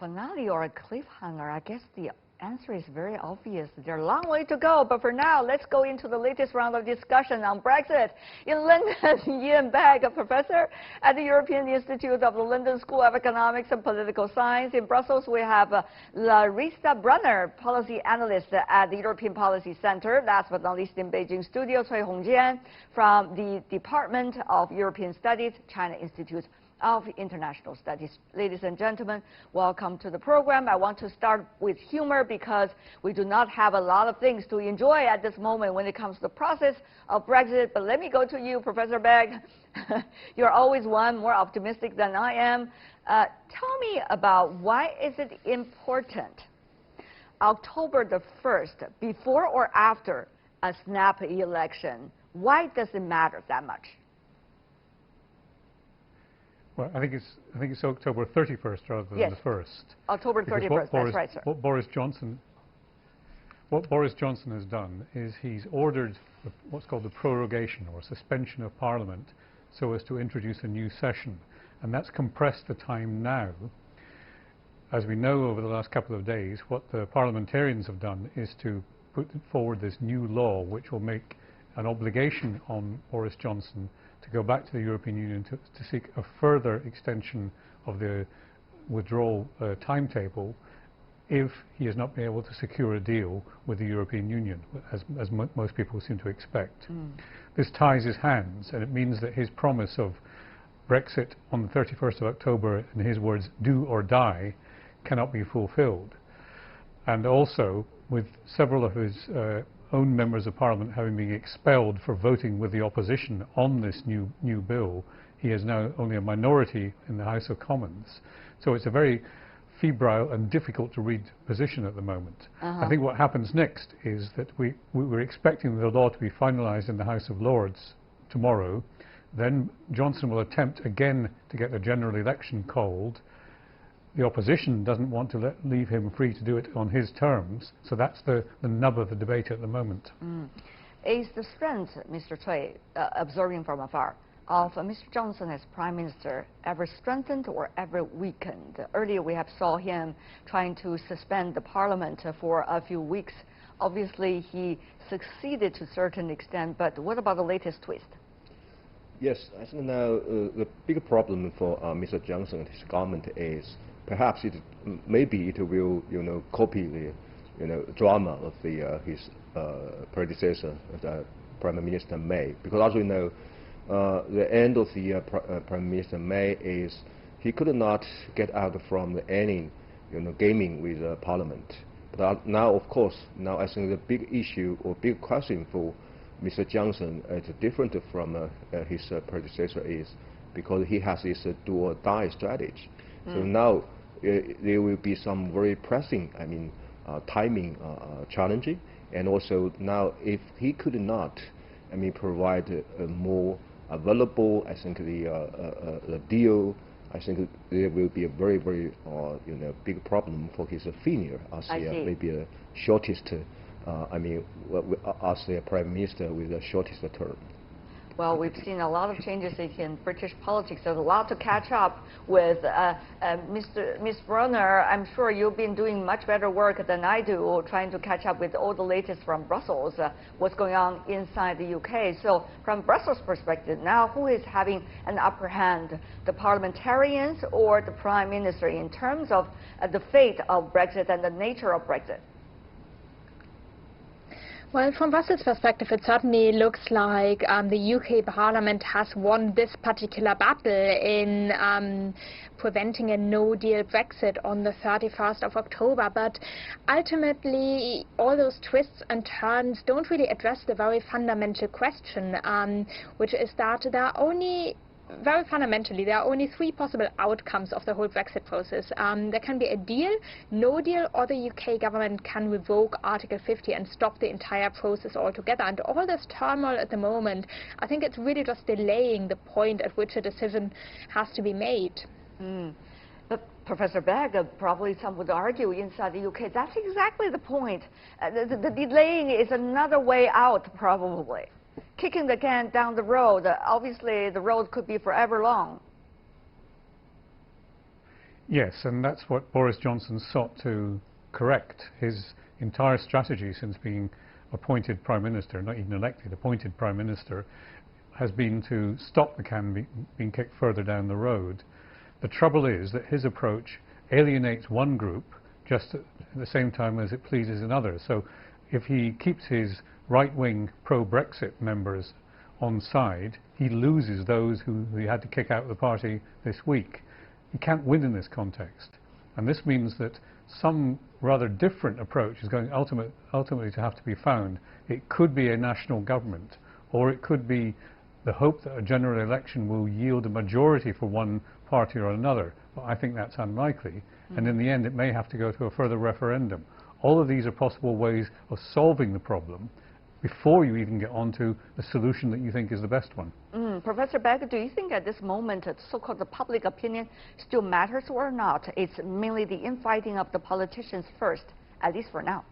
finale or a cliffhanger? I guess the answer is very obvious. There's a long way to go, but for now, let's go into the latest round of discussion on Brexit. In London, Ian Bagg, a professor at the European Institute of the London School of Economics and Political Science. In Brussels, we have Larissa Brunner, policy analyst at the European Policy Center. Last but not least, in Beijing studio, Cui Hongjian from the Department of European Studies, China Institute of International Studies. Ladies and gentlemen, welcome to the program. I want to start with humor because we do not have a lot of things to enjoy at this moment when it comes to the process of Brexit. But let me go to you, Professor Bagg. You're always one more optimistic than I am. Tell me about why is it important October the 1st, before or after a snap election? Why does it matter that much? Well, I think it's October 31st rather than the 1st. October 31st, that's right, sir. What Boris Johnson has done is he's ordered what's called the prorogation, or suspension of Parliament, so as to introduce a new session. And that's compressed the time now. As we know over the last couple of days, what the parliamentarians have done is to put forward this new law which will make an obligation on Boris Johnson to go back to the European Union to seek a further extension of the withdrawal timetable if he has not been able to secure a deal with the European Union, as most people seem to expect. This ties his hands, and it means that his promise of Brexit on the 31st of October, in his words, do or die, cannot be fulfilled. And also, with several of his own members of Parliament having been expelled for voting with the opposition on this new bill, he is now only a minority in the House of Commons. So it's a very febrile and difficult to read position at the moment. I think what happens next is that we're expecting the law to be finalised in the House of Lords tomorrow. Then Johnson will attempt again to get a general election called. The opposition doesn't want to leave him free to do it on his terms, so that's the nub of the debate at the moment. Is the strength, Mr. Cui, observing from afar, of Mr. Johnson as Prime Minister ever strengthened or ever weakened? Earlier we have saw him trying to suspend the Parliament for a few weeks. Obviously he succeeded to a certain extent, but what about the latest twist? Yes, I think now the big problem for Mr. Johnson and his government is perhaps maybe it will copy the drama of his predecessor, the Prime Minister May, because as we know, the end of the Prime Minister May is he could not get out from any gaming with Parliament. But now, of course, I think the big issue or big question for Mr. Johnson is different from his predecessor is because he has this do or die strategy. So now there will be some very pressing, timing challenging, and also now if he could not, provide a more available, I think the deal, I think there will be a very, very big problem for his tenure as maybe a shortest. As the Prime Minister with the shortest term. Well, we've seen a lot of changes in British politics. There's a lot to catch up with. Ms. Brunner, I'm sure you've been doing much better work than I do, trying to catch up with all the latest from Brussels, what's going on inside the UK. So from Brussels' perspective, now who is having an upper hand, the parliamentarians or the Prime Minister, in terms of the fate of Brexit and the nature of Brexit? Well, from Brussels' perspective, it certainly looks like the UK Parliament has won this particular battle in preventing a no-deal Brexit on the 31st of October. But ultimately, all those twists and turns don't really address the very fundamental question, which is that there are only very fundamentally, there are only three possible outcomes of the whole Brexit process. There can be a deal, no deal, or the UK government can revoke Article 50 and stop the entire process altogether. And all this turmoil at the moment, I think it's really just delaying the point at which a decision has to be made. But Professor Bagg, probably some would argue inside the UK, that's exactly the point. The delaying is another way out, probably. Kicking the can down the road, obviously the road could be forever long. Yes, and that's what Boris Johnson sought to correct. His entire strategy since being appointed Prime Minister, not even elected, appointed Prime Minister, has been to stop the can being kicked further down the road. The trouble is that his approach alienates one group just at the same time as it pleases another. So if he keeps his right-wing pro-Brexit members on side, he loses those who he had to kick out of the party this week. He can't win in this context. And this means that some rather different approach is going ultimately to have to be found. It could be a national government, or it could be the hope that a general election will yield a majority for one party or another. But I think that's unlikely. And in the end, it may have to go to a further referendum. All of these are possible ways of solving the problem before you even get onto the solution that you think is the best one. Professor Beck, do you think at this moment so-called the public opinion still matters or not? It's mainly the infighting of the politicians first, at least for now.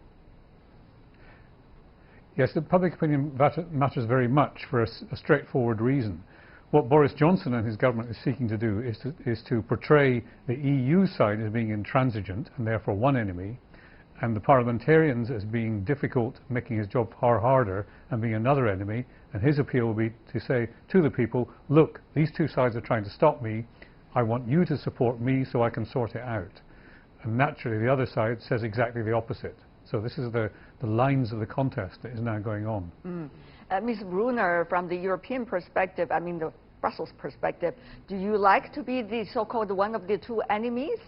Yes, the public opinion matters very much for a straightforward reason. What Boris Johnson and his government is seeking to do is to portray the EU side as being intransigent and therefore one enemy, and the parliamentarians as being difficult, making his job far harder, and being another enemy. And his appeal will be to say to the people, look, these two sides are trying to stop me. I want you to support me so I can sort it out. And naturally, the other side says exactly the opposite. So this is the lines of the contest that is now going on. Ms. Brunner, from the European perspective, I mean the Brussels perspective, do you like to be the so-called one of the two enemies?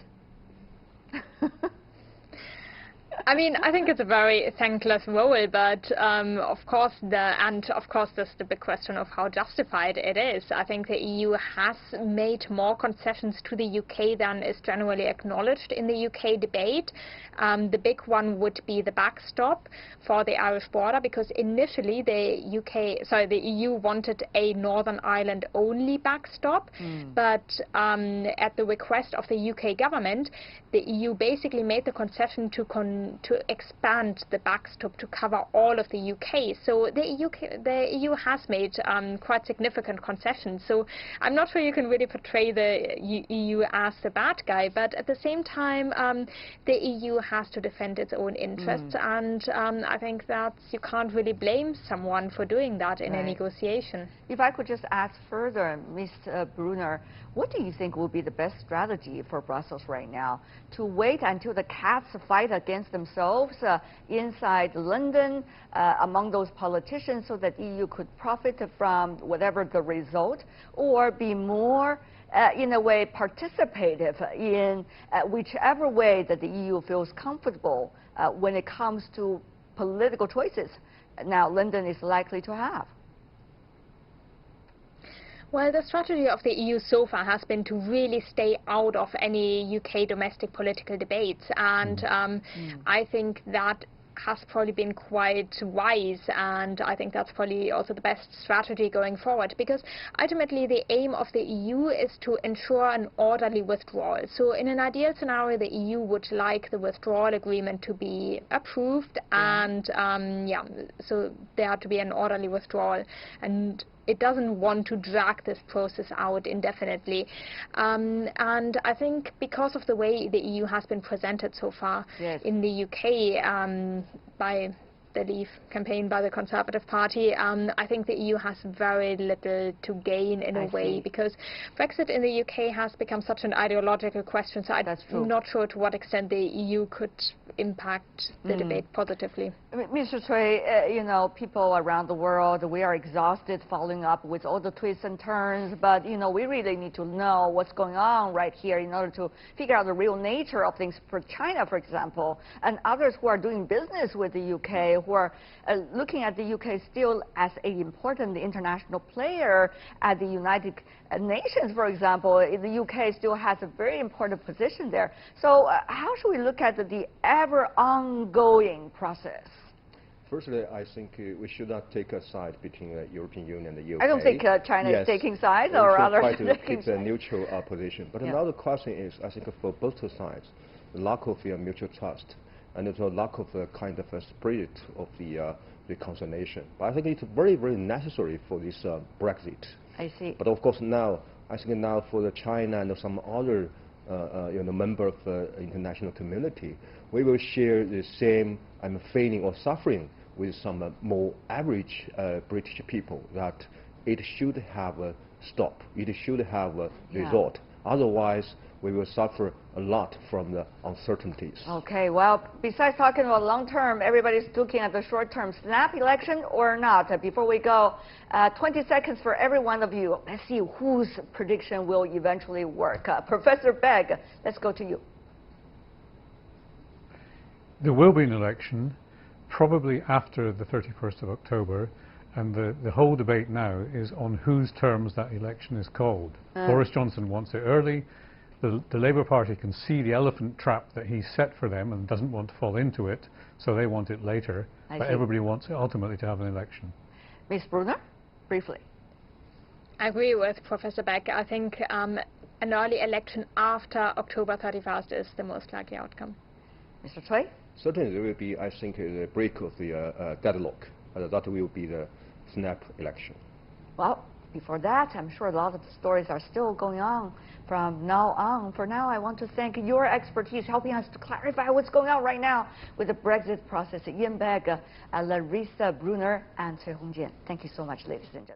I mean, I think it's a very thankless role, but of course, there's the big question of how justified it is. I think the EU has made more concessions to the UK than is generally acknowledged in the UK debate. The big one would be the backstop for the Irish border, because initially the EU wanted a Northern Ireland only backstop, but at the request of the UK government, the EU basically made the concession to expand the backstop to cover all of the UK. So the EU has made quite significant concessions. So I'm not sure you can really portray the EU as the bad guy, but at the same time, the EU has to defend its own interests, and I think that you can't really blame someone for doing that in a negotiation. If I could just ask further, Ms. Brunner, what do you think will be the best strategy for Brussels right now? To wait until the cats fight against themselves inside London among those politicians so that EU could profit from whatever the result, or be more in a way participative in whichever way that the EU feels comfortable when it comes to political choices now London is likely to have? Well, the strategy of the EU so far has been to really stay out of any UK domestic political debates, and I think that has probably been quite wise, and I think that's probably also the best strategy going forward, because ultimately the aim of the EU is to ensure an orderly withdrawal. So in an ideal scenario, the EU would like the withdrawal agreement to be approved, and so there had to be an orderly withdrawal, and it doesn't want to drag this process out indefinitely. And I think because of the way the EU has been presented so far in the UK by the Leave campaign by the Conservative Party, I think the EU has very little to gain in a way, because Brexit in the UK has become such an ideological question, so I'm not sure to what extent the EU could impact the debate positively. Mr. Cui, you know, people around the world, we are exhausted following up with all the twists and turns, but, you know, we really need to know what's going on right here in order to figure out the real nature of things for China, for example, and others who are doing business with the UK, who are looking at the UK still as an important international player at the United Nations, for example. The UK still has a very important position there. So how should we look at the ever-ongoing process? Firstly, I think we should not take a side between the European Union and the UK. I don't think China is taking sides, or rather try to keep a neutral position. But another question is, I think for both sides, the lack of mutual trust and the lack of a kind of a spirit of the reconciliation. But I think it's very, very necessary for this Brexit. I see. But of course now, I think now for the China and some other member of the international community, we will share the same feeling or suffering with some more average British people, that it should have a stop, it should have a result. Otherwise, we will suffer a lot from the uncertainties. Okay, well, besides talking about long term, everybody's looking at the short term. Snap election or not? Before we go, 20 seconds for every one of you. Let's see whose prediction will eventually work. Professor Begg, let's go to you. There will be an election, probably after the 31st of October, and the whole debate now is on whose terms that election is called. Boris Johnson wants it early. The Labour Party can see the elephant trap that he's set for them and doesn't want to fall into it, so they want it later. But everybody wants ultimately to have an election. Ms. Brunner, briefly. I agree with Professor Beck. I think an early election after October 31st is the most likely outcome. Mr. Cui? Certainly there will be, I think, a break of the deadlock. That will be the snap election. Well, before that, I'm sure a lot of stories are still going on from now on. For now, I want to thank your expertise helping us to clarify what's going on right now with the Brexit process. Ian Begg, Larissa Brunner, and Cui Hongjian. Thank you so much, ladies and gentlemen.